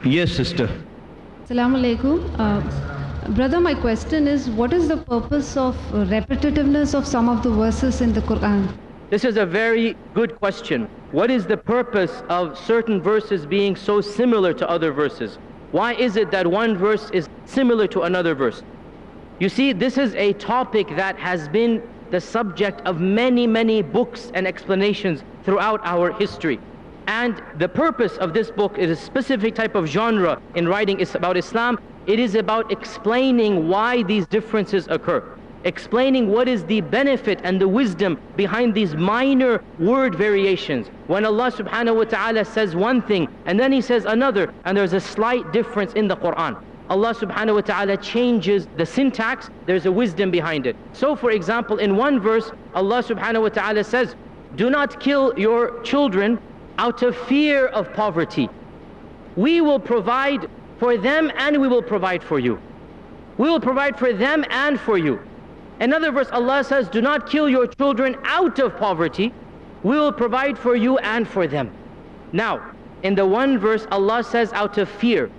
Yes, sister. Assalamu alaikum. Brother, my question is, what is the purpose of repetitiveness of some of the verses in the Quran? This is a very good question. What is the purpose of certain verses being so similar to other verses? Why is it that one verse is similar to another verse? You see, this is a topic that has been the subject of many books and explanations throughout our history. And the purpose of this book is a specific type of genre in writing about Islam. It is about explaining why these differences occur, explaining what is the benefit and the wisdom behind these minor word variations. When Allah subhanahu wa ta'ala says one thing and then He says another, and there's a slight difference in the Quran, Allah subhanahu wa ta'ala changes the syntax, there's a wisdom behind it. So for example, in one verse, Allah subhanahu wa ta'ala says, do not kill your children out of fear of poverty. We will provide for them and we will provide for you. We will provide for them and for you. Another verse, Allah says, do not kill your children out of poverty. We will provide for you and for them. Now, in the one verse, Allah says out of fear.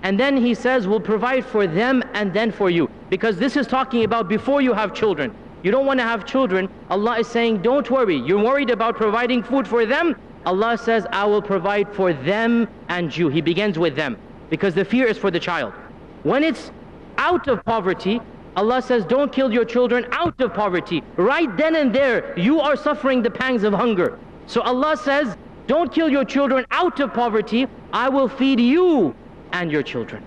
And then He says, we'll provide for them and then for you. Because this is talking about before you have children. You don't want to have children. Allah is saying, don't worry. You're worried about providing food for them. Allah says, I will provide for them and you. He begins with them. Because the fear is for the child. When it's out of poverty, Allah says, don't kill your children out of poverty. Right then and there, you are suffering the pangs of hunger. So Allah says, don't kill your children out of poverty. I will feed you and your children.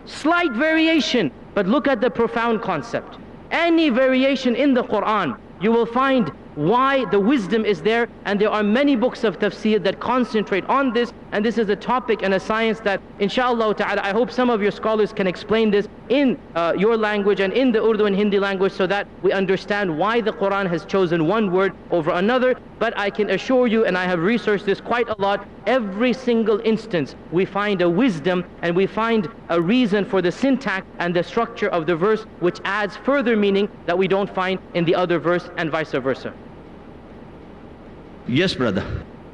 Slight variation, but look at the profound concept. Any variation in the Quran, you will find why the wisdom is there, and there are many books of tafsir that concentrate on this, and this is a topic and a science that inshallah ta'ala I hope some of your scholars can explain this in your language and in the Urdu and Hindi language, so that we understand why the Quran has chosen one word over another. But I can assure you, and I have researched this quite a lot, every single instance we find a wisdom and we find a reason for the syntax and the structure of the verse, which adds further meaning that we don't find in the other verse, and vice versa. Yes, brother.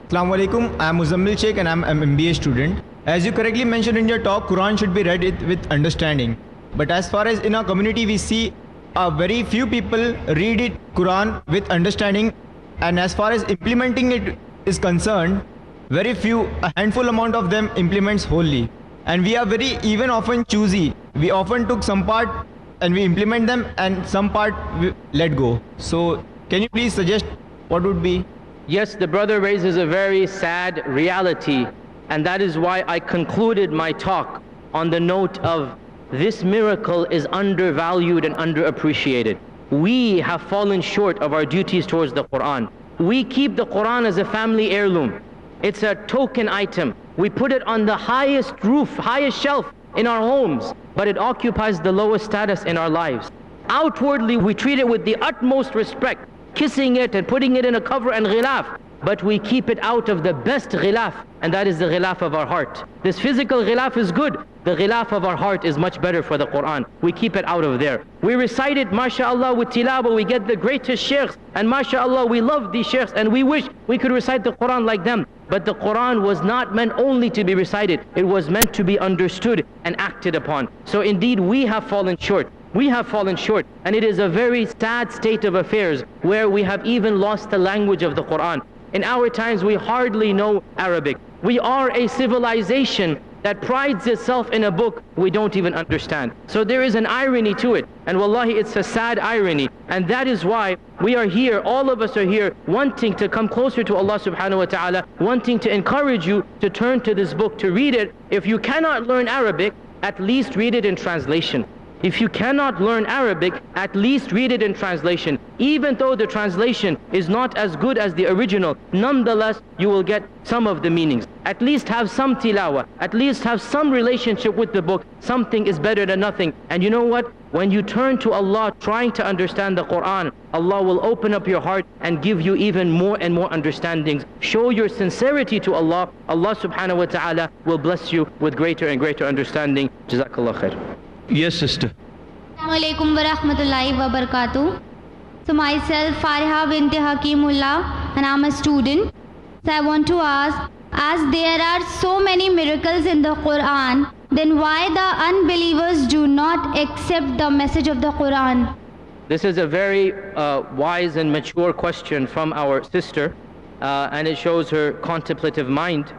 Assalamu alaikum. I am Muzammil Sheikh and I am an MBA student. As you correctly mentioned in your talk, Quran should be read with understanding. But as far as in our community, we see very few people read it Quran with understanding, and as far as implementing it is concerned, very few, a handful amount of them implements wholly. And we are very even often choosy. We often took some part and we implement them, and some part we let go. So can you please suggest what would be? Yes, the brother raises a very sad reality, and that is why I concluded my talk on the note of this miracle is undervalued and underappreciated. We have fallen short of our duties towards the Quran. We keep the Quran as a family heirloom. It's a token item. We put it on the highest roof, highest shelf in our homes, but it occupies the lowest status in our lives. Outwardly, we treat it with the utmost respect, kissing it and putting it in a cover and ghilaf, but we keep it out of the best ghilaf, and that is the ghilaf of our heart. This physical ghilaf is good. The ghilaf of our heart is much better for the Quran. We keep it out of there. We recite it, mashallah, with tilawah. We get the greatest sheikhs, and mashallah, we love these sheikhs, and we wish we could recite the Quran like them. But the Quran was not meant only to be recited. It was meant to be understood and acted upon. So indeed, we have fallen short. We have fallen short, and it is a very sad state of affairs where we have even lost the language of the Quran. In our times, we hardly know Arabic. We are a civilization that prides itself in a book we don't even understand. So there is an irony to it, and wallahi, it's a sad irony. And that is why we are here, all of us are here, wanting to come closer to Allah subhanahu wa ta'ala, wanting to encourage you to turn to this book, to read it. If you cannot learn Arabic, at least read it in translation. If you cannot learn Arabic, at least read it in translation. Even though the translation is not as good as the original, nonetheless, you will get some of the meanings. At least have some tilawah, at least have some relationship with the book. Something is better than nothing. And you know what? When you turn to Allah trying to understand the Quran, Allah will open up your heart and give you even more and more understandings. Show your sincerity to Allah. Allah subhanahu wa ta'ala will bless you with greater and greater understanding. Jazakallah khair. Yes, sister. Assalamu alaikum wa rahmatullahi wa barakatuh. So myself, Fariha binti Hakimullah, and I'm a student. So I want to ask, as there are so many miracles in the Quran, then why the unbelievers do not accept the message of the Quran? This is a very wise and mature question from our sister, and it shows her contemplative mind.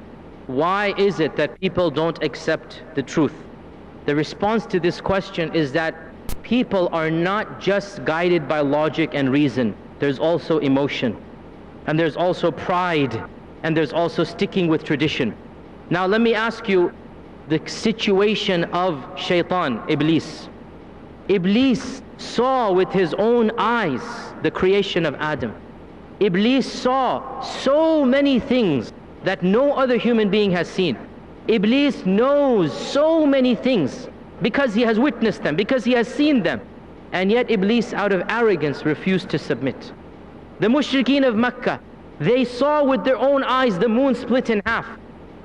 Why is it that people don't accept the truth? The response to this question is that people are not just guided by logic and reason. There's also emotion, and there's also pride, and there's also sticking with tradition. Now let me ask you the situation of Shaitan, Iblis. Iblis saw with his own eyes the creation of Adam. Iblis saw so many things that no other human being has seen. Iblis knows so many things because he has witnessed them, because he has seen them. And yet Iblis, out of arrogance, refused to submit. The mushrikeen of Mecca, they saw with their own eyes the moon split in half.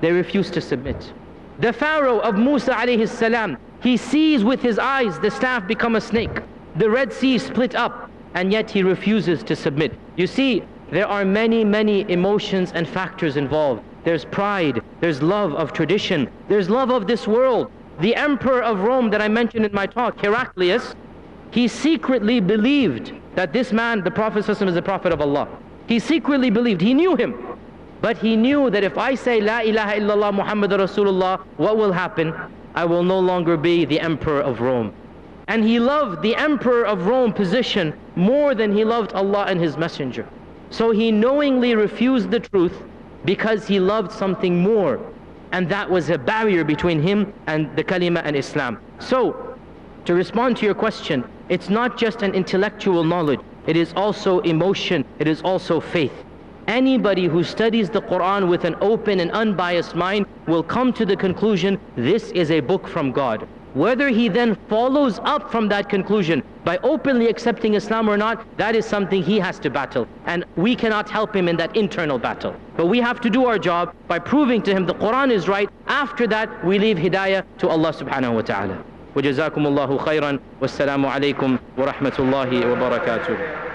They refused to submit. The Pharaoh of Musa alayhi salam, he sees with his eyes the staff become a snake. The Red Sea split up, and yet he refuses to submit. You see, there are many, many emotions and factors involved. There's pride, there's love of tradition, there's love of this world. The emperor of Rome that I mentioned in my talk, Heraclius, he secretly believed that this man, the Prophet ﷺ, is the Prophet of Allah. He secretly believed, he knew him. But he knew that if I say La ilaha illallah Muhammadur Rasulullah, what will happen? I will no longer be the emperor of Rome. And he loved the emperor of Rome position more than he loved Allah and his messenger. So he knowingly refused the truth because he loved something more. And that was a barrier between him and the kalima and Islam. So, to respond to your question, it's not just an intellectual knowledge. It is also emotion. It is also faith. Anybody who studies the Quran with an open and unbiased mind will come to the conclusion, this is a book from God. Whether he then follows up from that conclusion by openly accepting Islam or not, that is something he has to battle. And we cannot help him in that internal battle. But we have to do our job by proving to him the Quran is right. After that, we leave hidayah to Allah subhanahu wa ta'ala. وَجَزَاكُمُ اللَّهُ خَيْرًا وَالسَّلَامُ عَلَيْكُمْ وَرَحْمَةُ اللَّهِ وَبَرَكَاتُهُ.